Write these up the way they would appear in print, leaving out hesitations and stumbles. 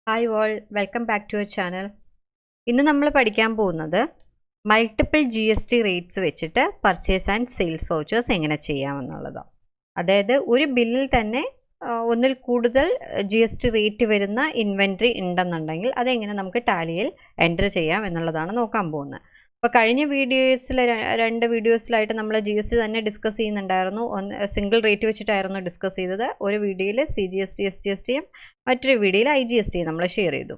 Hi all, welcome back to our channel. ഇന്ന് നമ്മൾ പഠിക്കാൻ പോകുന്നത് മൾട്ടിപ്പിൾ GST റേറ്റ്സ് വെച്ചിട്ട് പർച്ചേസ് ആൻഡ് സെയിൽസ് വൗച്ചേഴ്സ് എങ്ങനെ ചെയ്യാമെന്നുള്ളതാണ്. അതായത് ഒരു ബില്ലിൽ തന്നെ ഒന്നിൽ കൂടുതൽ GST റേറ്റ് വരുന്ന ഇൻവെന്ററി ഉണ്ടെന്നുണ്ടെങ്കിൽ അതെങ്ങനെ നമുക്ക് ടാലിയിൽ എൻ്റർ ചെയ്യാം എന്നുള്ളതാണ് നോക്കാൻ പോകുന്നത്. അപ്പോൾ കഴിഞ്ഞ രണ്ട് വീഡിയോസിലായിട്ട് നമ്മൾ GST തന്നെ ഡിസ്കസ് ചെയ്യുന്നുണ്ടായിരുന്നു. സിംഗിൾ റേറ്റ് വെച്ചിട്ടായിരുന്നു ഡിസ്കസ് ചെയ്തത്. ഒരു വീഡിയോയിൽ CGST SGSTയും മറ്റൊരു വീഡിയോയിൽ IGST നമ്മൾ ഷെയർ ചെയ്തു.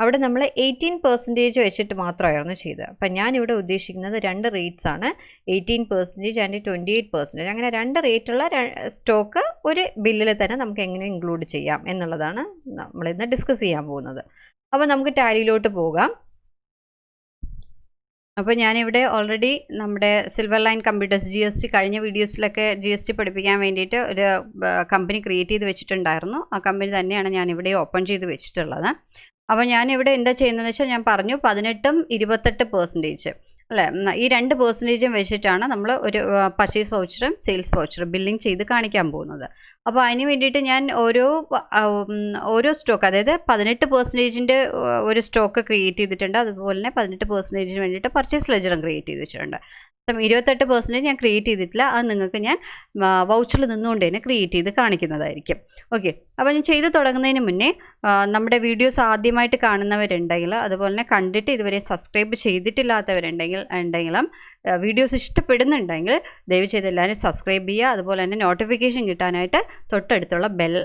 അവിടെ നമ്മൾ 18% വെച്ചിട്ട് മാത്രമായിരുന്നു ചെയ്തത്. അപ്പം ഞാനിവിടെ ഉദ്ദേശിക്കുന്നത് രണ്ട് റേറ്റ്സ് ആണ്, 18% ആൻഡ് 28%. അങ്ങനെ രണ്ട് റേറ്റുള്ള സ്റ്റോക്ക് ഒരു ബില്ലിൽ തന്നെ നമുക്ക് എങ്ങനെ ഇൻക്ലൂഡ് ചെയ്യാം എന്നുള്ളതാണ് നമ്മളിന്ന് ഡിസ്കസ് ചെയ്യാൻ പോകുന്നത്. അപ്പോൾ നമുക്ക് ടാലിയിലോട്ട് പോകാം. അപ്പോൾ ഞാനിവിടെ ഓൾറെഡി നമ്മുടെ സിൽവർ ലൈൻ കമ്പ്യൂട്ടേഴ്സ് GST കഴിഞ്ഞ വീഡിയോസിലൊക്കെ GST പഠിപ്പിക്കാൻ വേണ്ടിയിട്ട് ഒരു കമ്പനി ക്രിയേറ്റ് ചെയ്ത് വെച്ചിട്ടുണ്ടായിരുന്നു. ആ കമ്പനി തന്നെയാണ് ഞാനിവിടെ ഓപ്പൺ ചെയ്ത് വെച്ചിട്ടുള്ളത്. അപ്പോൾ ഞാനിവിടെ എന്താ ചെയ്യുന്നതെന്ന് വെച്ചാൽ ഞാൻ പറഞ്ഞു 18ഉം 28% അല്ലേ, ഈ 2% വെച്ചിട്ടാണ് നമ്മൾ ഒരു പർച്ചേസ് വൗച്ചറും സെയിൽസ് വൗച്ചറും ബില്ലിംഗ് ചെയ്ത് കാണിക്കാൻ പോകുന്നത്. അപ്പോൾ അതിന് വേണ്ടിയിട്ട് ഞാൻ ഓരോ സ്റ്റോക്ക്, അതായത് 18% ഒരു സ്റ്റോക്ക് ക്രിയേറ്റ് ചെയ്തിട്ടുണ്ട്. അതുപോലെ തന്നെ 18% വേണ്ടിയിട്ട് പർച്ചേസ് ലെജറും ക്രിയേറ്റ് ചെയ്ത് വെച്ചിട്ടുണ്ട്. 28% ഞാൻ ക്രിയേറ്റ് ചെയ്തിട്ടില്ല. അത് നിങ്ങൾക്ക് ഞാൻ വൗച്ചറിൽ നിന്നുകൊണ്ട് തന്നെ ക്രിയേറ്റ് ചെയ്ത് കാണിക്കുന്നതായിരിക്കും. ഓക്കെ, അപ്പോൾ ഞാൻ ചെയ്ത് തുടങ്ങുന്നതിന് മുന്നേ നമ്മുടെ വീഡിയോസ് ആദ്യമായിട്ട് കാണുന്നവരുണ്ടെങ്കിൽ, അതുപോലെ തന്നെ കണ്ടിട്ട് ഇതുവരെ സബ്സ്ക്രൈബ് ചെയ്തിട്ടില്ലാത്തവരുണ്ടെങ്കിലും വീഡിയോസ് ഇഷ്ടപ്പെടുന്നുണ്ടെങ്കിൽ ദയവ് ചെയ്ത് എല്ലാവരും സബ്സ്ക്രൈബ് ചെയ്യുക. അതുപോലെ തന്നെ നോട്ടിഫിക്കേഷൻ കിട്ടാനായിട്ട് തൊട്ടടുത്തുള്ള ബെൽ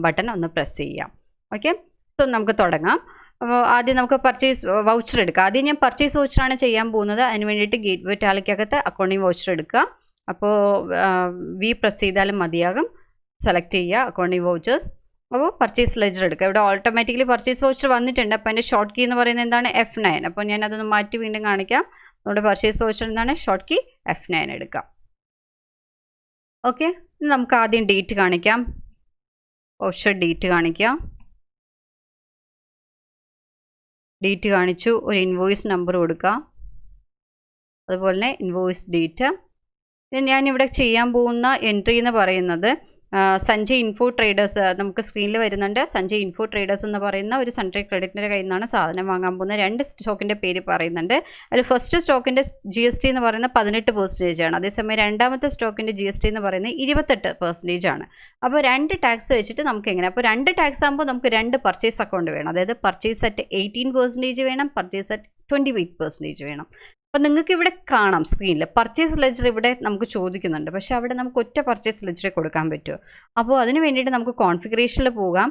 ബട്ടൺ ഒന്ന് പ്രസ് ചെയ്യാം. ഓക്കെ, സോ നമുക്ക് തുടങ്ങാം. അപ്പോൾ ആദ്യം നമുക്ക് പർച്ചേസ് വൗച്ചർ എടുക്കാം. ആദ്യം ഞാൻ പർച്ചേസ് വൗച്ചറാണ് ചെയ്യാൻ പോകുന്നത്. അതിന് വേണ്ടിയിട്ട് ഗേറ്റ്വേ ടാലിക്കകത്ത് അക്കൗണ്ടിങ് വൗച്ചർ എടുക്കുക. അപ്പോൾ വി പ്രസ് ചെയ്താലും മതിയാകും. സെലക്ട് ചെയ്യുക അക്കൗണ്ടിങ് വൗച്ചേഴ്സ്. അപ്പോൾ പർച്ചേസ് ലെജർ എടുക്കുക. ഇവിടെ ഓട്ടോമാറ്റിക്കലി പർച്ചേസ് വൗച്ചർ വന്നിട്ടുണ്ട്. അപ്പോൾ എൻ്റെ ഷോർട്ട് കീ എന്ന് പറയുന്നത് എന്താണ്? F9. അപ്പോൾ ഞാൻ അതൊന്ന് മാറ്റി വീണ്ടും കാണിക്കാം. നമ്മുടെ പർച്ചേസ് വൗച്ചർ എന്താണ്? ഷോർട്ട് കീ F9 എടുക്കാം. ഓക്കെ, നമുക്ക് ആദ്യം ഡേറ്റ് കാണിക്കാം. വൗച്ചർ ഡേറ്റ് കാണിക്കാം. ഡേറ്റ് കാണിച്ചു. ഒരു ഇൻവോയ്സ് നമ്പർ കൊടുക്കുക. അതുപോലെ തന്നെ ഇൻവോയ്സ് ഡേറ്റ്. ഞാനിവിടെ ചെയ്യാൻ പോകുന്ന എൻട്രി എന്ന് പറയുന്നത് സഞ്ജയ് ഇൻഫോ ട്രേഡേഴ്സ്, നമുക്ക് സ്ക്രീനിൽ വരുന്നുണ്ട്. സഞ്ജയ് ഇൻഫോ ട്രേഡേഴ്സ് എന്ന് പറയുന്ന ഒരു സൺട്രി ക്രെഡിറ്റിൻ്റെ കയ്യിൽ നിന്നാണ് സാധനം വാങ്ങാൻ പോകുന്നത്. രണ്ട് സ്റ്റോക്കിൻ്റെ പേര് പറയുന്നുണ്ട്. അതിൽ ഫസ്റ്റ് സ്റ്റോക്കിൻ്റെ GST എന്ന് പറയുന്നത് 18% ആണ്. അതേസമയം രണ്ടാമത്തെ സ്റ്റോക്കിൻ്റെ GST എന്ന് പറയുന്നത് 28% ആണ്. അപ്പോൾ രണ്ട് ടാക്സ് വെച്ചിട്ട് നമുക്ക് എങ്ങനെ, അപ്പോൾ രണ്ട് ടാക്സ് ആകുമ്പോൾ നമുക്ക് രണ്ട് പർച്ചേസ് അക്കൗണ്ട് വേണം. അതായത് പർച്ചേസ് അറ്റ് 18% വേണം, പർച്ചേസ് അറ്റ് 28% വേണം. അപ്പോൾ നിങ്ങൾക്ക് ഇവിടെ കാണാം സ്ക്രീനിൽ പർച്ചേസ് ലെജർ ഇവിടെ നമുക്ക് ചോദിക്കുന്നുണ്ട്. പക്ഷേ അവിടെ നമുക്ക് ഒറ്റ പർച്ചേസ് ലെജറെ കൊടുക്കാൻ പറ്റുമോ? അപ്പോൾ അതിന് വേണ്ടിയിട്ട് നമുക്ക് കോൺഫിഗറേഷനിൽ പോകാം.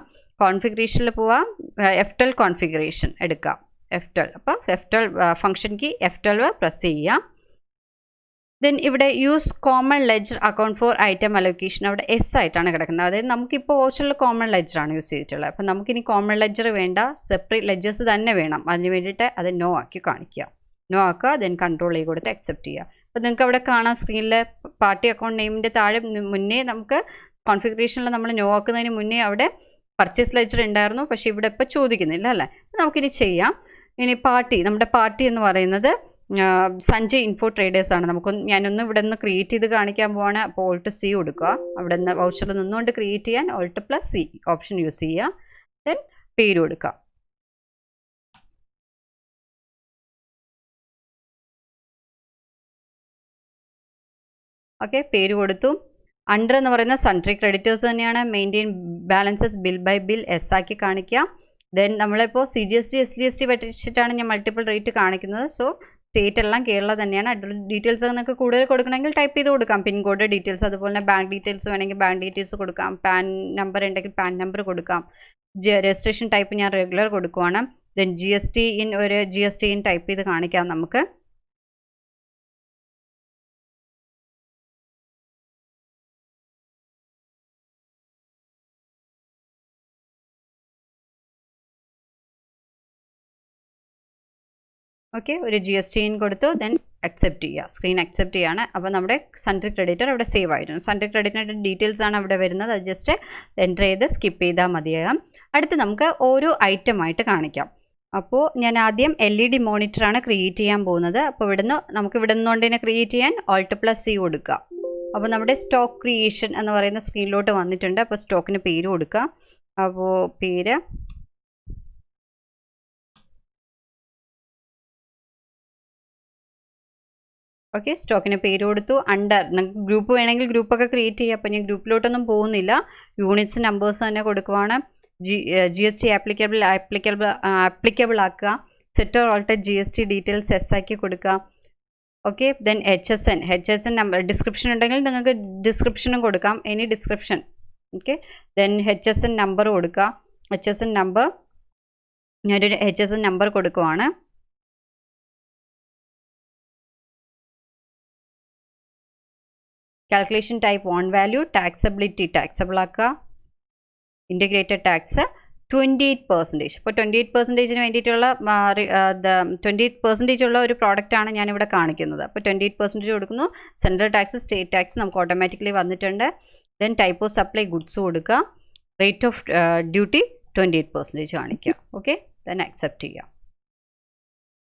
F12 കോൺഫിഗറേഷൻ എടുക്കാം. F12. അപ്പോൾ F12 function key F12 press ചെയ്യാം. ദെൻ ഇവിടെ use common ledger account for item allocation, അവിടെ S ആയിട്ടാണ് കിടക്കുന്നത്. അതായത് നമുക്കിപ്പോൾ വൗച്ചറിൽ കോമൺ ലെജറാണ് യൂസ് ചെയ്തിട്ടുള്ളത്. അപ്പോൾ നമുക്കിനി കോമൺ ലെജർ വേണ്ട, സെപ്പറേറ്റ് ലെജേഴ്സ് തന്നെ വേണം. അതിന് വേണ്ടിയിട്ട് അത് നോ ആക്കി കാണിക്കുക. നോ ആക്കുക. ദെൻ കൺട്രോൾ ചെയ്ത് കൊടുത്ത് അക്സെപ്റ്റ് ചെയ്യുക. അപ്പോൾ നിങ്ങൾക്ക് അവിടെ കാണാം സ്ക്രീനിൽ പാർട്ടി അക്കൗണ്ട് നെയിമിൻ്റെ താഴെ മുന്നേ നമുക്ക് കോൺഫിഗറേഷനിൽ നമ്മൾ നോ ആക്കുന്നതിന് മുന്നേ അവിടെ പർച്ചേസ് ലെജർ ഉണ്ടായിരുന്നു. പക്ഷേ ഇവിടെ ഇപ്പോൾ ചോദിക്കുന്നില്ല അല്ലേ. നമുക്കിനി ചെയ്യാം. ഇനി നമ്മുടെ പാർട്ടി എന്ന് പറയുന്നത് സഞ്ജയ് ഇൻഫോ ട്രേഡേഴ്സ് ആണ്. ഞാനൊന്ന് ഇവിടെ നിന്ന് ക്രിയേറ്റ് ചെയ്ത് കാണിക്കാൻ പോവാണ്. അപ്പോൾ Alt+C കൊടുക്കുക. അവിടെ നിന്ന് വൗച്ചറിൽ നിന്നുകൊണ്ട് ക്രിയേറ്റ് ചെയ്യാൻ Alt+C ഓപ്ഷൻ യൂസ് ചെയ്യുക. ദെൻ പേര് കൊടുക്കുക. ഓക്കെ, പേര് കൊടുത്തു. അണ്ടർ എന്ന് പറയുന്ന സൺട്രി ക്രെഡിറ്റേഴ്സ് തന്നെയാണ്. Maintain balances bill by bill S ആക്കി കാണിക്കുക. ദെൻ നമ്മളിപ്പോൾ CGST SGST വെച്ചിട്ടാണ് ഞാൻ മൾട്ടിപ്പിൾ റേറ്റ് കാണിക്കുന്നത്. സോ സ്റ്റേറ്റ് എല്ലാം കേരള തന്നെയാണ്. ഡീറ്റെയിൽസ് നിങ്ങൾക്ക് കൂടുതൽ കൊടുക്കണമെങ്കിൽ ടൈപ്പ് ചെയ്ത് കൊടുക്കാം. പിൻകോഡ് ഡീറ്റെയിൽസ്, അതുപോലെ തന്നെ ബാങ്ക് ഡീറ്റെയിൽസ് വേണമെങ്കിൽ ബാങ്ക് ഡീറ്റെയിൽസ് കൊടുക്കാം. പാൻ നമ്പർ ഉണ്ടെങ്കിൽ പാൻ നമ്പർ കൊടുക്കാം. രജിസ്ട്രേഷൻ ടൈപ്പ് ഞാൻ റെഗുലർ കൊടുക്കുവാണ്. ദെൻ GST ഇൻ ടൈപ്പ് ചെയ്ത് കാണിക്കാം നമുക്ക്. ഓക്കെ, ഒരു GST ഇൻ കൊടുത്തു. ദെൻ അക്സെപ്റ്റ് ചെയ്യുക. സ്ക്രീൻ അക്സെപ്റ്റ് ചെയ്യാണ്. അപ്പോൾ നമ്മുടെ സൺട്രി ക്രെഡിറ്റർ അവിടെ സേവ് ആയിരുന്നു. സൺട്രി ക്രെഡിറ്റിൻ്റെ ഡീറ്റെയിൽസ് ആണ് അവിടെ വരുന്നത്. അത് ജസ്റ്റ് എൻ്റർ ചെയ്ത് സ്കിപ്പ് ചെയ്താൽ മതിയാകും. അടുത്ത് നമുക്ക് ഓരോ ഐറ്റമായിട്ട് കാണിക്കാം. അപ്പോൾ ഞാൻ ആദ്യം LED മോണിറ്ററാണ് ക്രിയേറ്റ് ചെയ്യാൻ പോകുന്നത്. അപ്പോൾ നമുക്ക് ഇവിടെ നിന്നുകൊണ്ട് തന്നെ ക്രിയേറ്റ് ചെയ്യാൻ Alt+C കൊടുക്കുക. അപ്പോൾ നമ്മുടെ സ്റ്റോക്ക് ക്രിയേഷൻ എന്ന് പറയുന്ന സ്ക്രീനിലോട്ട് വന്നിട്ടുണ്ട്. അപ്പോൾ സ്റ്റോക്കിന് പേര് കൊടുക്കുക. അപ്പോൾ പേര് ഓക്കെ, സ്റ്റോക്കിന് പേര് കൊടുത്തു. അണ്ടർ ഗ്രൂപ്പ് വേണമെങ്കിൽ ഗ്രൂപ്പൊക്കെ ക്രിയേറ്റ് ചെയ്യാം. അപ്പം ഞാൻ ഗ്രൂപ്പിലോട്ടൊന്നും പോകുന്നില്ല. യൂണിറ്റ്സ് നമ്പേഴ്സ് തന്നെ കൊടുക്കുവാണ്. GST ആപ്ലിക്കബിൾ ആക്കുക. Set or alter GST details yes ആക്കി കൊടുക്കുക. Okay, then HSN number description ഉണ്ടെങ്കിൽ നിങ്ങൾക്ക് ഡിസ്ക്രിപ്ഷനും കൊടുക്കാം, any description. Okay, then HSN number കൊടുക്കുക. HSN നമ്പർ ഞാനൊരു HSN നമ്പർ കൊടുക്കുവാണ്. Calculation type on value, taxability taxable ആക്കുക. Integrated tax 28%. അപ്പോൾ 28% വേണ്ടിയിട്ടുള്ള 28% ഉള്ള ഒരു പ്രോഡക്റ്റ് ആണ് ഞാനിവിടെ കാണിക്കുന്നത്. അപ്പോൾ 28% കൊടുക്കുന്നു. സെൻട്രൽ ടാക്സ്, സ്റ്റേറ്റ് ടാക്സ് നമുക്ക് ഓട്ടോമാറ്റിക്കലി വന്നിട്ടുണ്ട്. Then type of supply goods കൊടുക്കുക. റേറ്റ് ഓഫ് ഡ്യൂട്ടി 28% കാണിക്കുക. ഓക്കെ, ദെൻ അക്സെപ്റ്റ് ചെയ്യുക.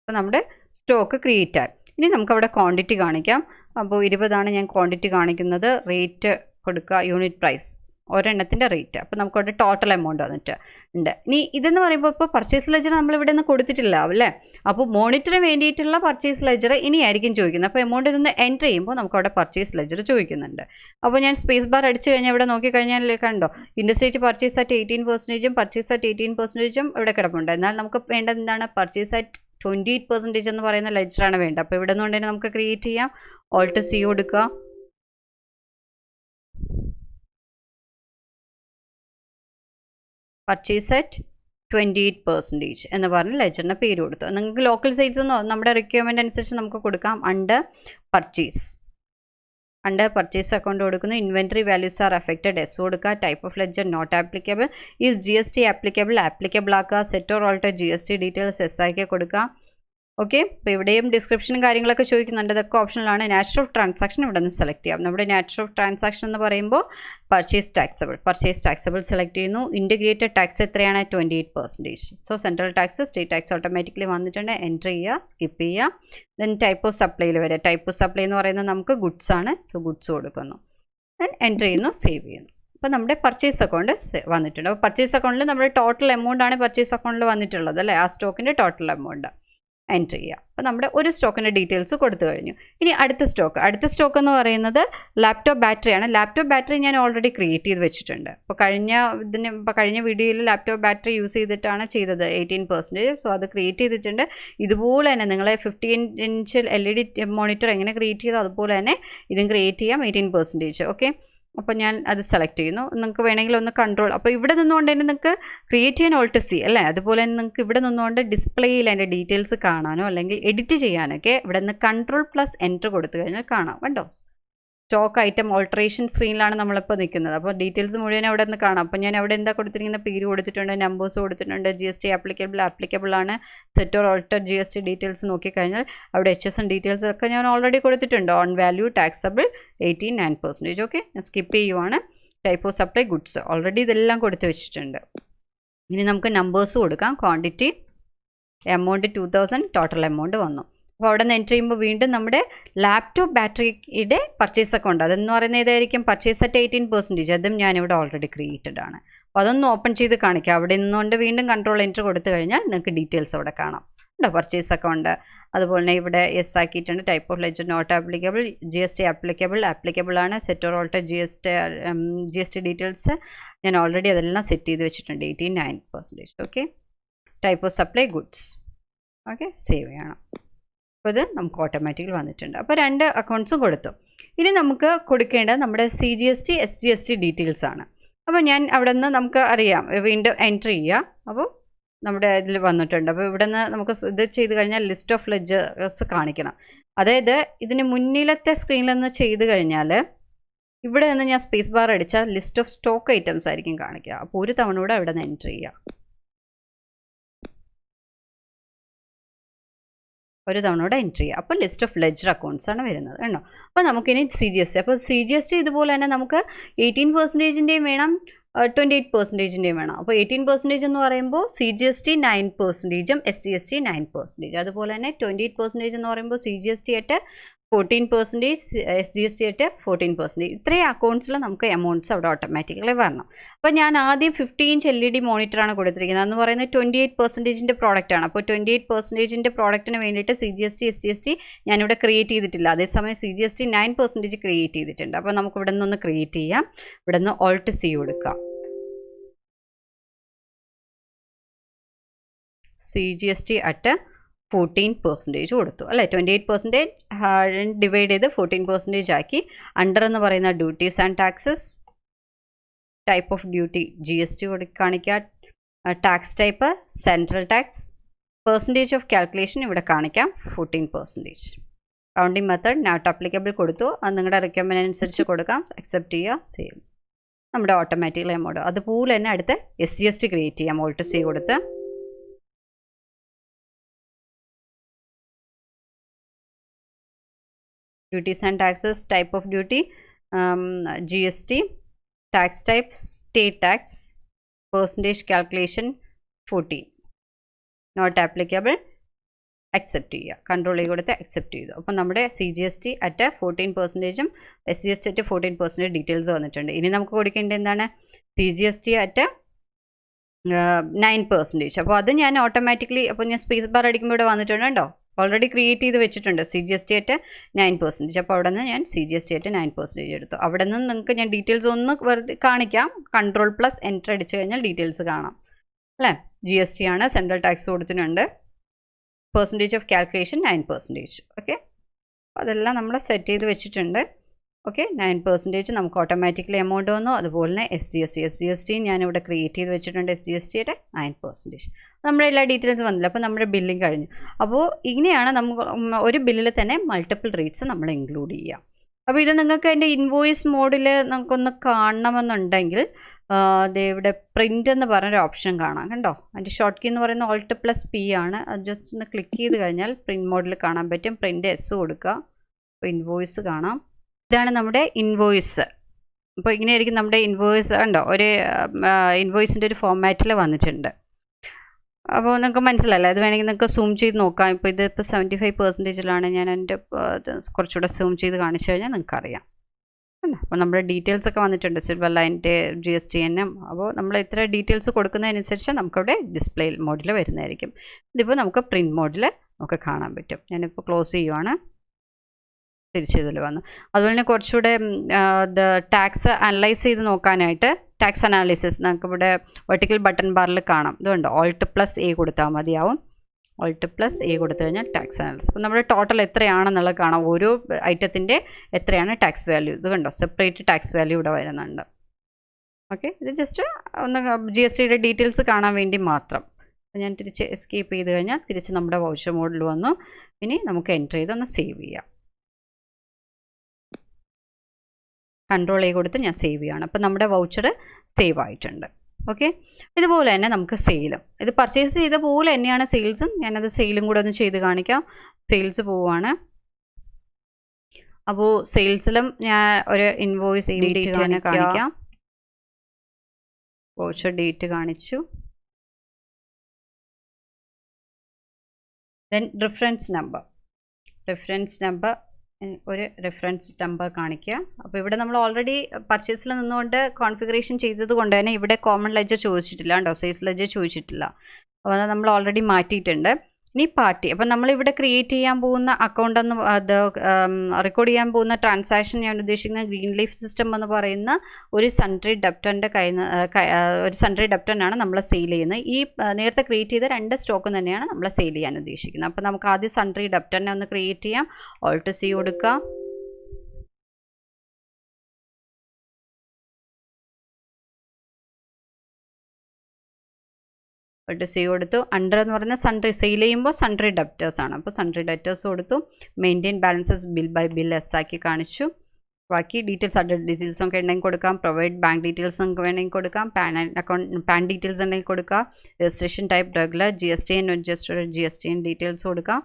അപ്പോൾ നമ്മുടെ സ്റ്റോക്ക് ക്രിയേറ്റ് ആയി. ഇനി നമുക്കവിടെ ക്വാണ്ടിറ്റി കാണിക്കാം. അപ്പോൾ 20 ഞാൻ ക്വാണ്ടിറ്റി കാണിക്കുന്നത്. റേറ്റ് കൊടുക്കുക, യൂണിറ്റ് പ്രൈസ്, ഒരെണ്ണത്തിൻ്റെ റേറ്റ്. അപ്പോൾ നമുക്കവിടെ ടോട്ടൽ എമൗണ്ട് വന്നിട്ട് ഉണ്ട്. ഇനി ഇതെന്ന് പറയുമ്പോൾ ഇപ്പോൾ പർച്ചേസ് ലെജർ നമ്മൾ ഇവിടെ നിന്ന് കൊടുത്തിട്ടില്ല അല്ലേ. അപ്പോൾ മോണിറ്ററിന് വേണ്ടിയിട്ടുള്ള പർച്ചേസ് ലെജർ ഇനി ആയിരിക്കും ചോദിക്കുന്നത്. അപ്പോൾ എമൗണ്ട് നിന്ന് എൻറ്റർ ചെയ്യുമ്പോൾ നമുക്കവിടെ പർച്ചേസ് ലെജർ ചോദിക്കുന്നുണ്ട്. അപ്പോൾ ഞാൻ സ്പേസ് ബാർ അടിച്ചു കഴിഞ്ഞാൽ ഇവിടെ നോക്കിക്കഴിഞ്ഞാൽ കണ്ടോ, ഇൻഡസ്ട്രേറ്റ് പർച്ചേസ് അറ്റ് 18%, പർച്ചേസ് അറ്റ് 18% ഇവിടെ കിടപ്പുണ്ട്. എന്നാൽ നമുക്ക് വേണ്ടത് എന്താണ്, പർച്ചേസ് അറ്റ് 28% എന്ന് പറയുന്ന ലെജറാണ് വേണ്ടത്. അപ്പോൾ ഇവിടെ നിന്നുകൊണ്ട് തന്നെ നമുക്ക് ക്രിയേറ്റ് ചെയ്യാം. ഓൾട്ട് C കൊടുക്കുക. പർച്ചേസ് അറ്റ് 28% എന്ന് പറഞ്ഞ് ലെജറിന് പേര് കൊടുത്തു. നിങ്ങൾക്ക് ലോക്കൽ സൈറ്റ്സ് ഒന്നോ നമ്മുടെ റിക്വയർമെൻറ്റ് അനുസരിച്ച് നമുക്ക് കൊടുക്കാം. അണ്ടർ പർച്ചേസ് അക്കൗണ്ട് കൊടുക്കുന്നു. Inventory values are affected, yes കൊടുക്കുക. Type of ledger not applicable. Is GST applicable ആക്കുക. Set or alter GST details yes ആക്കി കൊടുക്കുക. ഓക്കെ, അപ്പോൾ ഇവിടെയും ഡിസ്ക്രിപ്ഷനും കാര്യങ്ങളൊക്കെ ചോദിക്കുന്നുണ്ട്. ഇതൊക്കെ ഓപ്ഷനിലാണ്. നാച്ചർ ഓഫ് ട്രാൻസാക്ഷൻ ഇവിടെ നിന്ന് സെലക്ട് ചെയ്യാം. നമ്മുടെ നാച്ചർ ഓഫ് ട്രാൻസാക്ഷൻ എന്ന് പറയുമ്പോൾ പർച്ചേസ് ടാക്സബിൾ സെലക്ട് ചെയ്യുന്നു. ഇൻറ്റഗ്രേറ്റഡ് ടാക്സ് എത്രയാണ്, 28%. So central tax, state tax automatically വന്നിട്ടുണ്ട്. എൻറ്റർ ചെയ്യുക, സ്കിപ്പ് ചെയ്യുക. ദെൻ ടൈപ്പ് ഓഫ് സപ്ലൈയിൽ വരെ. ടൈപ്പ് ഓഫ് സപ്ലൈ എന്ന് പറയുന്നത് നമുക്ക് ഗുഡ്സ് ആണ്. സോ ഗുഡ്സ് കൊടുക്കുന്നു. ദെൻ എൻറ്റർ ചെയ്യുന്നു, സേവ് ചെയ്യുന്നു. അപ്പോൾ നമ്മുടെ പർച്ചേസ് അക്കൗണ്ട് വന്നിട്ടുണ്ട്. അപ്പോൾ പർച്ചേസ് അക്കൗണ്ടിൽ നമ്മുടെ ടോട്ടൽ എമൗണ്ട് ആണ് പർച്ചേസ് അക്കൗണ്ടിൽ വന്നിട്ടുള്ളത് അല്ലേ, ആ സ്റ്റോക്കിൻ്റെ ടോട്ടൽ എമൗണ്ട് എൻറ്റർ ചെയ്യുക. അപ്പോൾ നമ്മുടെ ഒരു സ്റ്റോക്കിൻ്റെ ഡീറ്റെയിൽസ് കൊടുത്തു കഴിഞ്ഞു. ഇനി അടുത്ത സ്റ്റോക്ക് എന്ന് പറയുന്നത് ലാപ്ടോപ്പ് ബാറ്ററിയാണ്. ലാപ്ടോപ്പ് ബാറ്ററി ഞാൻ ഓൾറെഡി ക്രിയേറ്റ് ചെയ്ത് വെച്ചിട്ടുണ്ട്. അപ്പോൾ കഴിഞ്ഞ വീഡിയോയിൽ ലാപ്ടോപ്പ് ബാറ്ററി യൂസ് ചെയ്തിട്ടാണ് ചെയ്തത് 18%. സോ അത് ക്രിയേറ്റ് ചെയ്തിട്ടുണ്ട്. ഇതുപോലെ തന്നെ നിങ്ങളെ 15 ഇഞ്ച് LED മോണിറ്റർ എങ്ങനെ ക്രിയേറ്റ് ചെയ്തോ അതുപോലെ തന്നെ ഇതും ക്രിയേറ്റ് ചെയ്യാം 18%. ഓക്കെ, അപ്പോൾ ഞാൻ അത് സെലക്ട് ചെയ്യുന്നു. നിങ്ങൾക്ക് വേണമെങ്കിൽ ഒന്ന് കൺട്രോൾ, അപ്പോൾ ഇവിടെ നിന്നുകൊണ്ട് തന്നെ നിങ്ങൾക്ക് ക്രിയേറ്റ് ചെയ്യാൻ ഓൾട്ട് C അല്ലേ. അതുപോലെ തന്നെ നിങ്ങൾക്ക് ഇവിടെ നിന്നുകൊണ്ട് ഡിസ്പ്ലേയിൽ അതിൻ്റെ ഡീറ്റെയിൽസ് കാണാനോ അല്ലെങ്കിൽ എഡിറ്റ് ചെയ്യാനൊക്കെ ഇവിടെ നിന്ന് Ctrl+Enter കൊടുത്തു കഴിഞ്ഞാൽ കാണാം. കണ്ടോ, സ്റ്റോക്ക് ഐറ്റം ഓൾട്ടറേഷൻ സ്ക്രീനിലാണ് നമ്മളിപ്പോൾ നിൽക്കുന്നത്. അപ്പോൾ ഡീറ്റെയിൽസ് മുഴുവൻ അവിടെ നിന്ന് കാണാം. അപ്പോൾ ഞാൻ അവിടെ എന്താ കൊടുത്തിരിക്കുന്ന, പേര് കൊടുത്തിട്ടുണ്ട്, നമ്പേഴ്സ് കൊടുത്തിട്ടുണ്ട്. GST ആപ്ലിക്കബിൾ ആണ്. Set or alter GST details നോക്കിക്കഴിഞ്ഞാൽ അവിടെ HSN ഡീറ്റെയിൽസ് ഒക്കെ ഞാൻ ഓൾറെഡി കൊടുത്തിട്ടുണ്ട്. On value taxable 18%. ഓക്കെ, ഞാൻ സ്കിപ്പ് ചെയ്യുവാണ്. Type of supply goods already ഇതെല്ലാം കൊടുത്ത് വെച്ചിട്ടുണ്ട്. ഇനി നമുക്ക് നമ്പേഴ്സ് കൊടുക്കാം. ക്വാണ്ടിറ്റി, എമൗണ്ട് 2000, ടോട്ടൽ എമൗണ്ട് വന്നു. അപ്പോൾ അവിടെ നിന്ന് എൻറ്റർ ചെയ്യുമ്പോൾ വീണ്ടും നമ്മുടെ ലാപ്ടോപ്പ് ബാറ്ററിയുടെ പർച്ചേസ് അക്കൗണ്ട് അതെന്ന് പറയുന്നത് ഏതായിരിക്കും, പർച്ചേസ് അറ്റ് 18%. അതും ഞാനിവിടെ ഓൾറെഡി ക്രിയേറ്റഡ് ആണ്. അപ്പോൾ അതൊന്ന് ഓപ്പൺ ചെയ്ത് കാണിക്കാം. അവിടെ നിന്നുകൊണ്ട് വീണ്ടും Ctrl+Enter കൊടുത്തു കഴിഞ്ഞാൽ നിങ്ങൾക്ക് ഡീറ്റെയിൽസ് അവിടെ കാണാം. ഉണ്ടോ, പർച്ചേസ് അക്കൗണ്ട്. അതുപോലെ തന്നെ ഇവിടെ എസ് ആക്കിയിട്ടുണ്ട്. Type of ledger not applicable. GST applicable ആണ്. Set or alter GST details ഞാൻ ഓൾറെഡി അതെല്ലാം സെറ്റ് ചെയ്ത് വെച്ചിട്ടുണ്ട്. 89%. Okay, type of supply goods. Okay, save ചെയ്യണം. അപ്പോൾ ഇത് നമുക്ക് ഓട്ടോമാറ്റിക്കലി വന്നിട്ടുണ്ട്. അപ്പോൾ 2 അക്കൗണ്ട്സും കൊടുത്തു. ഇനി നമുക്ക് കൊടുക്കേണ്ടത് നമ്മുടെ CGST SGST ഡീറ്റെയിൽസ് ആണ്. അപ്പോൾ ഞാൻ അവിടെ നിന്ന് നമുക്ക് അറിയാം, വീണ്ടും എൻറ്റർ ചെയ്യുക. അപ്പോൾ നമ്മുടെ ഇതിൽ വന്നിട്ടുണ്ട്. അപ്പോൾ ഇവിടെ നിന്ന് നമുക്ക് ഇത് ചെയ്ത് കഴിഞ്ഞാൽ ലിസ്റ്റ് ഓഫ് ലെജേഴ്സ് കാണിക്കണം. അതായത് ഇതിന് മുന്നിലത്തെ സ്ക്രീനിൽ നിന്ന് ചെയ്ത് കഴിഞ്ഞാൽ ഇവിടെ നിന്ന് ഞാൻ സ്പേസ് ബാർ അടിച്ചാൽ ലിസ്റ്റ് ഓഫ് സ്റ്റോക്ക് ഐറ്റംസ് ആയിരിക്കും കാണിക്കുക. അപ്പോൾ ഒരു തവണ കൂടെ അവിടെ നിന്ന് എൻറ്റർ ചെയ്യുക. അപ്പോൾ ലിസ്റ്റ് ഓഫ് ലെജർ അക്കൗണ്ട്സ് ആണ് വരുന്നത് കേട്ടോ. അപ്പോൾ നമുക്കിനി CGST. അപ്പോൾ CGST ഇതുപോലെ തന്നെ നമുക്ക് 18%-ൻ്റെയും വേണം, 28%-ൻ്റെയും വേണം. അപ്പോൾ 18% എന്ന് പറയുമ്പോൾ CGST 9%, SGST 9%. അതുപോലെ തന്നെ 28% എന്ന് പറയുമ്പോൾ CGST at 14%, SGST at 14%. ഇത്രയും അക്കൗണ്ട്സിൽ നമുക്ക് എമൗണ്ട്സ് അവിടെ ഓട്ടോമാറ്റിക്കലി വരണം. അപ്പോൾ ഞാൻ ആദ്യം 15 LED മോണിറ്ററാണ് കൊടുത്തിരിക്കുന്നത്. എന്ന് പറയുന്നത് 28%ൻ്റെ പ്രോഡക്റ്റ് ആണ്. അപ്പോൾ 28%ൻ്റെ പ്രോഡക്റ്റിന് വേണ്ടിയിട്ട് CGST SGST ഞാനിവിടെ ക്രിയേറ്റ് ചെയ്തിട്ടില്ല. അതേസമയം CGST 9% ക്രിയേറ്റ് ചെയ്തിട്ടുണ്ട്. അപ്പോൾ നമുക്ക് ഇവിടെ നിന്നൊന്ന് ക്രിയേറ്റ് ചെയ്യാം. ഇവിടെ നിന്ന് Alt C കൊടുക്കാം. CGST at 14% കൊടുത്തു അല്ലേ. 28% ഡിവൈഡ് ചെയ്ത് 14% ആക്കി. അണ്ടർ എന്ന് പറയുന്ന duties and taxes, type of duty GST കാണിക്കുക, tax type central tax, percentage of calculation ഇവിടെ കാണിക്കാം 14%. റൗണ്ടിങ് മെത്തേഡ് നോട്ട് അപ്ലിക്കബിൾ കൊടുത്തു. അത് നിങ്ങളുടെ റിക്വയർമെൻറ്റ് അനുസരിച്ച് കൊടുക്കാം. അക്സെപ്റ്റ് ചെയ്യുക, സേവ്. നമ്മുടെ ഓട്ടോമാറ്റിക്കലി എമൗണ്ട്. അതുപോലെ തന്നെ അടുത്ത് SGST ക്രിയേറ്റ് ചെയ്യാം. Alt C കൊടുത്ത് duties and taxes, type of duty, GST, tax type, state tax, percentage calculation 14, not applicable, accept ചെയ്യുക. കൺട്രോൾ ചെയ്ത് കൊടുത്ത് അക്സെപ്റ്റ് ചെയ്തു. അപ്പം നമ്മുടെ CGST at 14%ഉം SGST at 14% details വന്നിട്ടുണ്ട്. ഇനി നമുക്ക് കൊടുക്കേണ്ടത് എന്താണ്? CGST at 9%. അപ്പോൾ അത് ഞാൻ ഓട്ടോമാറ്റിക്കലി, അപ്പോൾ ഞാൻ സ്പേസ് ബാർ അടിക്കുമ്പോൾ ഇവിടെ വന്നിട്ടുണ്ട് കേട്ടോ. ഓൾറെഡി ക്രിയേറ്റ് ചെയ്ത് വെച്ചിട്ടുണ്ട് CGST at 9%. അപ്പോൾ അവിടെ നിന്ന് ഞാൻ CGST at 9% എടുത്തു. അവിടെ നിന്ന് നിങ്ങൾക്ക് ഞാൻ ഡീറ്റെയിൽസ് ഒന്ന് വെറുതെ കാണിക്കാം. Ctrl+Enter അടിച്ചു കഴിഞ്ഞാൽ ഡീറ്റെയിൽസ് കാണാം അല്ലേ. GST ആണ്, സെൻട്രൽ ടാക്സ് കൊടുത്തിട്ടുണ്ട്, പെർസെൻറ്റേജ് ഓഫ് കാൽക്കുലേഷൻ 9%. ഓക്കെ, അതെല്ലാം നമ്മൾ സെറ്റ് ചെയ്ത് വെച്ചിട്ടുണ്ട്. ഓക്കെ, 9% നമുക്ക് ഓട്ടോമാറ്റിക്കലി എമൗണ്ട് വന്നു. അതുപോലെ തന്നെ SGST ഞാനിവിടെ ക്രിയേറ്റ് ചെയ്ത് വെച്ചിട്ടുണ്ട്. SGST at 9%. നമ്മുടെ എല്ലാ ഡീറ്റെയിൽസ് വന്നില്ല. അപ്പോൾ നമ്മുടെ ബില്ലിംഗ് കഴിഞ്ഞു. അപ്പോൾ ഇങ്ങനെയാണ് നമുക്ക് ഒരു ബില്ലിൽ തന്നെ മൾട്ടിപ്പിൾ റേറ്റ്സ് നമ്മൾ ഇൻക്ലൂഡ് ചെയ്യാം. അപ്പോൾ ഇത് നിങ്ങൾക്ക് അതിൻ്റെ ഇൻവോയ്സ് മോഡിൽ നമുക്കൊന്ന് കാണണമെന്നുണ്ടെങ്കിൽ ഇവിടെ പ്രിൻ്റ് എന്ന് പറഞ്ഞൊരു ഓപ്ഷൻ കാണാം കണ്ടോ. അതിൻ്റെ ഷോർട്ട് കീ എന്ന് പറയുന്നത് Alt+P ആണ്. അത് ജസ്റ്റ് ഒന്ന് ക്ലിക്ക് ചെയ്ത് കഴിഞ്ഞാൽ പ്രിൻ്റ് മോഡിൽ കാണാൻ പറ്റും. പ്രിൻ്റ് S കൊടുക്കുക. അപ്പോൾ ഇൻവോയ്സ് കാണാം. ഇതാണ് നമ്മുടെ ഇൻവോയ്സ്. അപ്പോൾ ഇങ്ങനെയായിരിക്കും നമ്മുടെ ഇൻവോയ്സ്. കണ്ടോ, ഒരു ഇൻവോയ്സിൻ്റെ ഒരു ഫോർമാറ്റിൽ വന്നിട്ടുണ്ട്. അപ്പോൾ നിങ്ങൾക്ക് മനസ്സിലല്ലേ. അത് വേണമെങ്കിൽ നിങ്ങൾക്ക് സൂം ചെയ്ത് നോക്കാം. ഇപ്പോൾ ഇതിപ്പോൾ 75%ലാണ്. ഞാൻ എൻ്റെ കുറച്ചുകൂടെ സൂം ചെയ്ത് കാണിച്ചു കഴിഞ്ഞാൽ നിങ്ങൾക്ക് അറിയാം. അപ്പോൾ നമ്മുടെ ഡീറ്റെയിൽസ് ഒക്കെ വന്നിട്ടുണ്ട്. സിൽവർ ലൈൻ്റെ GSTN. അപ്പോൾ നമ്മൾ ഇത്ര ഡീറ്റെയിൽസ് കൊടുക്കുന്നതനുസരിച്ച് നമുക്കവിടെ ഡിസ്പ്ലേ മോഡിൽ വരുന്നതായിരിക്കും. ഇതിപ്പോൾ നമുക്ക് പ്രിൻറ്റ് മോഡിൽ നമുക്ക് കാണാൻ പറ്റും. ഞാനിപ്പോൾ ക്ലോസ് ചെയ്യുവാണ്. തിരിച്ചതിൽ വന്നു. അതുപോലെ തന്നെ കുറച്ചുകൂടെ ടാക്സ് അനലൈസ് ചെയ്ത് നോക്കാനായിട്ട് ടാക്സ് അനാലിസിസ് നമുക്കിവിടെ വെർട്ടിക്കൽ ബട്ടൺ ബാറിൽ കാണാം. ഇതുണ്ട്, Alt+A കൊടുത്താൽ മതിയാവും. Alt+A കൊടുത്തു കഴിഞ്ഞാൽ ടാക്സ് അനാലിസിസ്. അപ്പോൾ നമ്മുടെ ടോട്ടൽ എത്രയാണെന്നുള്ളത് കാണാം. ഓരോ ഐറ്റത്തിൻ്റെ എത്രയാണ് ടാക്സ് വാല്യൂ. ഇത് കണ്ടോ, സെപ്പറേറ്റ് ടാക്സ് വാല്യൂ ഇവിടെ വരുന്നുണ്ട്. ഓക്കെ, ഇത് ജസ്റ്റ് ഒന്ന് GSTയുടെ ഡീറ്റെയിൽസ് കാണാൻ വേണ്ടി മാത്രം. ഞാൻ തിരിച്ച് എസ്കേപ്പ് ചെയ്ത് കഴിഞ്ഞാൽ തിരിച്ച് നമ്മുടെ വൗച്ചർ മോഡിൽ വന്നു. ഇനി നമുക്ക് എൻ്റർ ചെയ്ത് ഒന്ന് സേവ് ചെയ്യാം. Ctrl+A കൊടുത്ത് ഞാൻ സേവ് ചെയ്യുകയാണ്. അപ്പോൾ നമ്മുടെ വൗച്ചർ സേവ് ആയിട്ടുണ്ട്. ഓക്കെ, ഇതുപോലെ തന്നെ നമുക്ക് സെയിലും, ഇത് പർച്ചേസ് ചെയ്ത പോലെ തന്നെയാണ് സെയിൽസും. ഞാനത് സെയിലും കൂടെ ഒന്ന് ചെയ്ത് കാണിക്കാം. സെയിൽസ് പോവുകയാണ്. അപ്പോൾ സെയിൽസിലും ഞാൻ ഒരു ഇൻവോയ്സ് ഡേറ്റ് കാണിക്കാം. വൗച്ചർ ഡേറ്റ് കാണിച്ചു. ദെൻ റെഫറൻസ് നമ്പർ ഒരു റെഫറൻസ് നമ്പർ കാണിക്കുക. അപ്പോൾ ഇവിടെ നമ്മൾ ഓൾറെഡി പർച്ചേസിൽ നിന്നുകൊണ്ട് കോൺഫിഗറേഷൻ ചെയ്തത് കൊണ്ട് തന്നെ ഇവിടെ കോമൺ ലെഡ്ജർ ചോദിച്ചിട്ടില്ല കേട്ടോ, സെയിൽസ് ലെഡ്ജർ ചോദിച്ചിട്ടില്ല. അപ്പോൾ അത് നമ്മൾ ഓൾറെഡി മാറ്റിയിട്ടുണ്ട്. ഇനി പാർട്ടി, അപ്പം നമ്മളിവിടെ ക്രിയേറ്റ് ചെയ്യാൻ പോകുന്ന അക്കൗണ്ട് എന്ന് അത് റെക്കോർഡ് ചെയ്യാൻ പോകുന്ന ട്രാൻസാക്ഷൻ ഞാൻ ഉദ്ദേശിക്കുന്ന ഗ്രീൻ ലീഫ് സിസ്റ്റം എന്ന് പറയുന്ന ഒരു സൺട്രി ഡെപ്റ്ററിൻ്റെ ഒരു സൺട്രി ഡെപ്റ്ററിനാണ് നമ്മൾ സെയിൽ ചെയ്യുന്നത്. ഈ നേരത്തെ ക്രിയേറ്റ് ചെയ്ത 2 സ്റ്റോക്കും തന്നെയാണ് നമ്മൾ സെയിൽ ചെയ്യാൻ ഉദ്ദേശിക്കുന്നത്. അപ്പോൾ നമുക്ക് ആദ്യം സൺട്രി ഡെപ്റ്ററിനെ ഒന്ന് ക്രിയേറ്റ് ചെയ്യാം. Alt+C കൊടുക്കുക. Alt+C കൊടുത്തു. അണ്ടർ എന്ന് പറയുന്ന സൺട്രി സെയിൽ ചെയ്യുമ്പോൾ സൺട്രി ഡെപ്റ്റേഴ്സ് ആണ്. അപ്പോൾ സൺട്രി ഡെപ്റ്റേഴ്സ് കൊടുത്തു. Maintain balances bill by bill S ആക്കി കാണിച്ചു. ബാക്കി ഡീറ്റെയിൽസ് അഡ്രസ് ഡീറ്റെയിൽസ് ഒക്കെ ഉണ്ടെങ്കിൽ കൊടുക്കാം. പ്രൊവൈഡ് ബാങ്ക് ഡീറ്റെയിൽസ് നമുക്ക് വേണമെങ്കിൽ കൊടുക്കാം. പാൻ ഡീറ്റെയിൽസ് ഉണ്ടെങ്കിൽ കൊടുക്കാം. Registration type regular, GSTN registered GSTN details കൊടുക്കാം.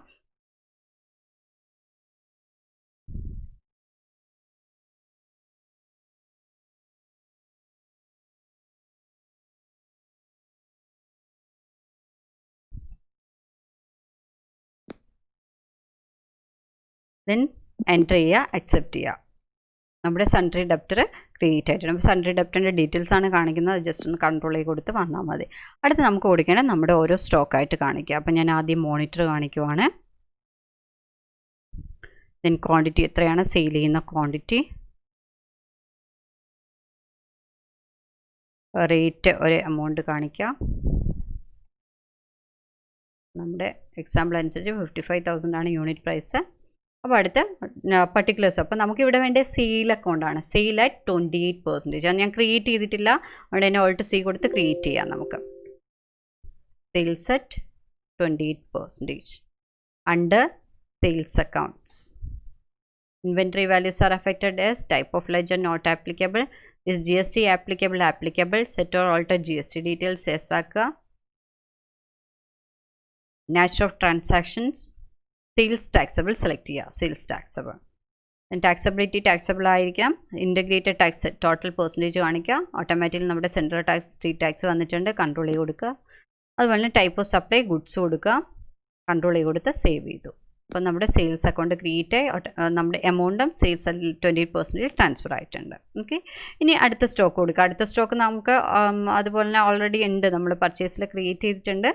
then എൻ്റർ ചെയ്യുക, അക്സെപ്റ്റ് ചെയ്യുക. നമ്മുടെ സൺട്രി ഡെപ്റ്റർ ക്രിയേറ്റ് ആയിട്ടുണ്ട്. സൺട്രി ഡെപ്റ്ററിൻ്റെ ഡീറ്റെയിൽസ് ആണ് കാണിക്കുന്നത്. ജസ്റ്റ് ഒന്ന് കൺട്രോൾ ചെയ്ത് കൊടുത്ത് വന്നാൽ മതി. അടുത്ത് നമുക്ക് കൊടുക്കേണ്ടത് നമ്മുടെ ഓരോ സ്റ്റോക്കായിട്ട് കാണിക്കുക. അപ്പോൾ ഞാൻ ആദ്യം മോണിറ്റർ കാണിക്കുവാണ്. ദെൻ ക്വാണ്ടിറ്റി എത്രയാണ് സെയിൽ ചെയ്യുന്ന ക്വാണ്ടിറ്റി, റേറ്റ് ഒരു എമൗണ്ട് കാണിക്കുക. നമ്മുടെ എക്സാമ്പിൾ അനുസരിച്ച് 55,000 ആണ് യൂണിറ്റ് പ്രൈസ്. അപ്പോൾ അടുത്ത പർട്ടിക്കുലേഴ്സ്. അപ്പോൾ നമുക്കിവിടെ വേണ്ട സെയിൽ അക്കൗണ്ടാണ്. Sale at 28%. അത് ഞാൻ ക്രിയേറ്റ് ചെയ്തിട്ടില്ല, അവിടെ തന്നെ ഓൾട്ട് സി കൊടുത്ത് ക്രിയേറ്റ് ചെയ്യാം നമുക്ക്. Sales at 28%. Under sales accounts, inventory values are affected as type of ledger not applicable. Is GST applicable? Applicable. Set or alter GST details yes ആക്കുക. Nature of transactions, sales taxable select ചെയ്യുക. Sales taxable. Taxability taxable ആയിരിക്കാം. Integrated tax total percentage കാണിക്കുക. Automatically നമ്മുടെ central tax state tax വന്നിട്ടുണ്ട്, control ചെയ്ത് കൊടുക്കുക. അതുപോലെ type of supply goods കൊടുക്കുക, കൺട്രോൾ ചെയ്ത് കൊടുത്ത് സേവ് ചെയ്തു. അപ്പോൾ നമ്മുടെ സെയിൽസ് അക്കൗണ്ട് ക്രിയേറ്റ് ആയി നമ്മുടെ എമൗണ്ടും സെയിൽസ് 28% ട്രാൻസ്ഫർ ആയിട്ടുണ്ട്. ഓക്കെ, ഇനി അടുത്ത സ്റ്റോക്ക് കൊടുക്കുക. അടുത്ത സ്റ്റോക്ക് നമുക്ക് അതുപോലെ തന്നെ ഓൾറെഡി ഉണ്ട്, നമ്മൾ പർച്ചേസിൽ ക്രിയേറ്റ് ചെയ്തിട്ടുണ്ട്.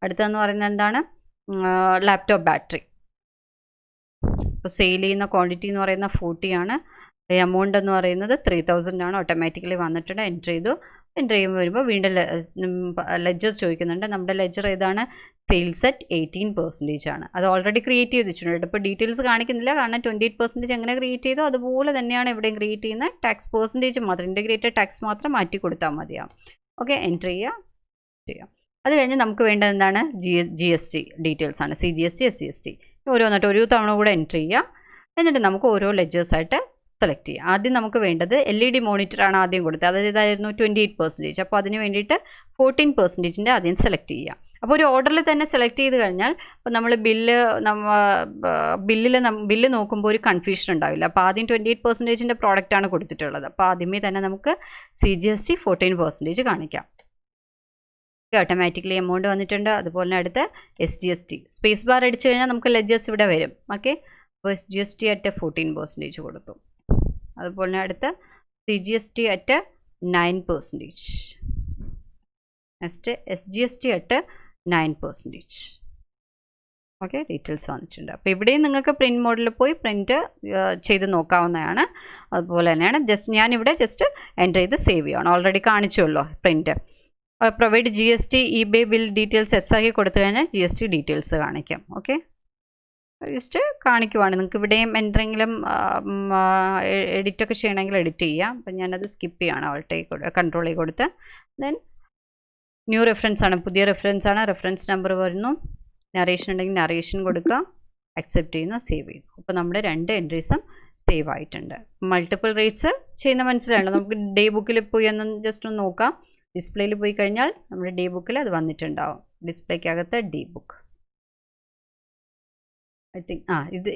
അടുത്തതെന്ന് പറയുന്നത് എന്താണ്, ലാപ്ടോപ്പ് ബാറ്ററി. ഇപ്പോൾ സെയിൽ ചെയ്യുന്ന ക്വാണ്ടിറ്റി എന്ന് പറയുന്ന 40 ആണ്. എമൗണ്ട് എന്ന് പറയുന്നത് 3,000 ആണ്. ഓട്ടോമാറ്റിക്കലി വന്നിട്ടുണ്ട്, എൻ്റർ ചെയ്തു. എൻ്റർ ചെയ്യുമ്പോൾ വരുമ്പോൾ വീണ്ടും ലെഡ്ജർ ചോദിക്കുന്നുണ്ട്. നമ്മുടെ ലെഡ്ജർ ഏതാണ്, സെയിൽസ് അറ്റ് 18% ആണ്. അത് ഓൾറെഡി ക്രിയേറ്റ് ചെയ്ത് വെച്ചിട്ടുണ്ട്. ഇപ്പോൾ ഡീറ്റെയിൽസ് കാണിക്കുന്നില്ല, കാരണം 28% എങ്ങനെ ക്രിയേറ്റ് ചെയ്തോ അതുപോലെ തന്നെയാണ് എവിടെയും ക്രിയേറ്റ് ചെയ്യുന്ന. ടാക്സ് പെർസെൻറ്റേജ് മാത്രം, ഇൻറ്റഗ്രേറ്റഡ് ടാക്സ് മാത്രം മാറ്റി കൊടുത്താൽ മതിയാവും. ഓക്കെ, എൻ്റർ ചെയ്യാം. അത് കഴിഞ്ഞ് നമുക്ക് വേണ്ടത് എന്താണ്, GST ഡീറ്റെയിൽസ് ആണ്. CGST SGST ഓരോന്നിട്ട് ഒരു തവണ കൂടെ എൻ്റർ ചെയ്യുക. എന്നിട്ട് നമുക്ക് ഓരോ ലെഡ്ജേഴ്സായിട്ട് സെലക്ട് ചെയ്യുക. ആദ്യം നമുക്ക് വേണ്ടത് LED മോണിറ്ററാണ് ആദ്യം കൊടുത്തത്. അത് ഇതായിരുന്നു 28%. അപ്പോൾ അതിന് വേണ്ടിയിട്ട് 14% ആദ്യം സെലക്ട് ചെയ്യുക. അപ്പോൾ ഒരു ഓർഡറിൽ തന്നെ സെലക്ട് ചെയ്ത് കഴിഞ്ഞാൽ ഇപ്പോൾ നമ്മൾ ബില്ല് നോക്കുമ്പോൾ ഒരു കൺഫ്യൂഷൻ ഉണ്ടാവില്ല. അപ്പോൾ ആദ്യം 28% പ്രോഡക്റ്റാണ് കൊടുത്തിട്ടുള്ളത്. അപ്പോൾ ആദ്യമേ തന്നെ നമുക്ക് CGST 14% കാണിക്കാം. ഓട്ടോമാറ്റിക്കലി എമൗണ്ട് വന്നിട്ടുണ്ട്. അതുപോലെ അടുത്ത് SGST സ്പേസ് ബാർ അടിച്ചു കഴിഞ്ഞാൽ നമുക്ക് ലെഡ്ജേഴ്സ് ഇവിടെ വരും. ഓക്കെ, അപ്പോൾ SGST അറ്റ് 14% കൊടുത്തു. അതുപോലെ അടുത്ത് CGST at 9%. Next SGST at 9%. Okay, details വന്നിട്ടുണ്ട്. അപ്പോൾ ഇവിടെയും നിങ്ങൾക്ക് പ്രിൻറ്റ് മോഡിൽ പോയി പ്രിൻറ്റ് ചെയ്ത് നോക്കാവുന്നതാണ്. അതുപോലെ തന്നെയാണ് ഞാനിവിടെ ജസ്റ്റ് എൻ്റർ ചെയ്ത് സേവ് ചെയ്യണം. ഓൾറെഡി കാണിച്ചുള്ളൂ print. Provide GST eBay bill details yes ആക്കി കൊടുത്തു കഴിഞ്ഞാൽ GST ഡീറ്റെയിൽസ് കാണിക്കാം. ഓക്കെ, ജസ്റ്റ് കാണിക്കുവാണ്. നിങ്ങൾക്ക് ഇവിടെയും എന്തെങ്കിലും എഡിറ്റൊക്കെ ചെയ്യണമെങ്കിൽ എഡിറ്റ് ചെയ്യാം. അപ്പം ഞാനത് സ്കിപ്പ് ചെയ്യണം, കൺട്രോൾ ചെയ്ത് കൊടുത്ത്. ദെൻ ന്യൂ റെഫറൻസ് ആണ്, പുതിയ റെഫറൻസ് ആണ്. റെഫറൻസ് നമ്പർ വരുന്നു. നറേഷൻ ഉണ്ടെങ്കിൽ നറേഷൻ കൊടുക്കുക, അക്സെപ്റ്റ് ചെയ്യുന്നു, സേവ് ചെയ്യുന്നു. അപ്പോൾ നമ്മുടെ 2 എൻട്രീസും സേവ് ആയിട്ടുണ്ട്. മൾട്ടിപ്പിൾ റേറ്റ്സ് ചെയ്യുന്ന മനസ്സിലാണല്ലോ. നമുക്ക് ഡേ ബുക്കിൽ പോയി ഒന്ന് ജസ്റ്റ് ഒന്ന് നോക്കാം. ഡിസ്പ്ലേയിൽ പോയി കഴിഞ്ഞാൽ നമ്മുടെ ഡേ ബുക്കിൽ അത് വന്നിട്ടുണ്ടാവും. ഡിസ്പ്ലേക്കകത്ത് ഡേ ബുക്ക് ഐ തിങ്ക് ഇത്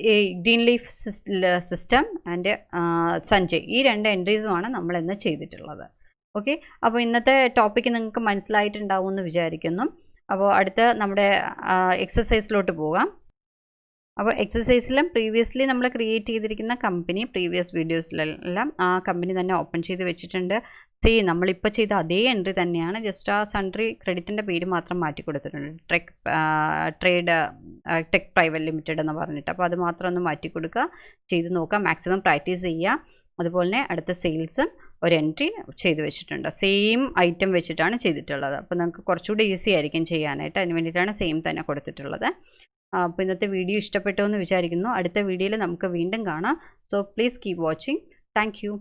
green leaf system and Sanjay, ഈ 2 എൻട്രീസുമാണ് നമ്മൾ ഇന്ന് ചെയ്തിട്ടുള്ളത്. ഓക്കെ, അപ്പോൾ ഇന്നത്തെ ടോപ്പിക്ക് നിങ്ങൾക്ക് മനസ്സിലായിട്ടുണ്ടാവും എന്ന് വിചാരിക്കുന്നു. അപ്പോൾ അടുത്ത നമ്മുടെ എക്സസൈസിലോട്ട് പോകാം. അപ്പോൾ എക്സസൈസിലും പ്രീവിയസ്ലി നമ്മൾ ക്രിയേറ്റ് ചെയ്തിരിക്കുന്ന കമ്പനി പ്രീവിയസ് വീഡിയോസിലെല്ലാം ആ കമ്പനി തന്നെ ഓപ്പൺ ചെയ്ത് വെച്ചിട്ടുണ്ട്. നമ്മളിപ്പോൾ ചെയ്ത അതേ എൻട്രി തന്നെയാണ്, ജസ്റ്റ് ആ സൺട്രി ക്രെഡിറ്റിൻ്റെ പേര് മാത്രം മാറ്റി കൊടുത്തിട്ടുണ്ട്. ടെക് പ്രൈവറ്റ് ലിമിറ്റഡ് എന്ന് പറഞ്ഞിട്ട്. അപ്പോൾ അത് മാത്രം ഒന്ന് മാറ്റി കൊടുക്കുക, ചെയ്ത് നോക്കുക, മാക്സിമം പ്രാക്ടീസ് ചെയ്യുക. അതുപോലെ തന്നെ അടുത്ത സെയിൽസും ഒരു എൻട്രി ചെയ്ത് വെച്ചിട്ടുണ്ട്. സെയിം ഐറ്റം വെച്ചിട്ടാണ് ചെയ്തിട്ടുള്ളത്. അപ്പോൾ നമുക്ക് കുറച്ചുകൂടി ഈസി ആയിരിക്കും ചെയ്യാനായിട്ട്. അതിന് വേണ്ടിയിട്ടാണ് സെയിം തന്നെ കൊടുത്തിട്ടുള്ളത്. അപ്പോൾ ഇന്നത്തെ വീഡിയോ ഇഷ്ടപ്പെട്ടു എന്ന് വിചാരിക്കുന്നു. അടുത്ത വീഡിയോയിൽ നമുക്ക് വീണ്ടും കാണാം. So please keep watching. Thank you.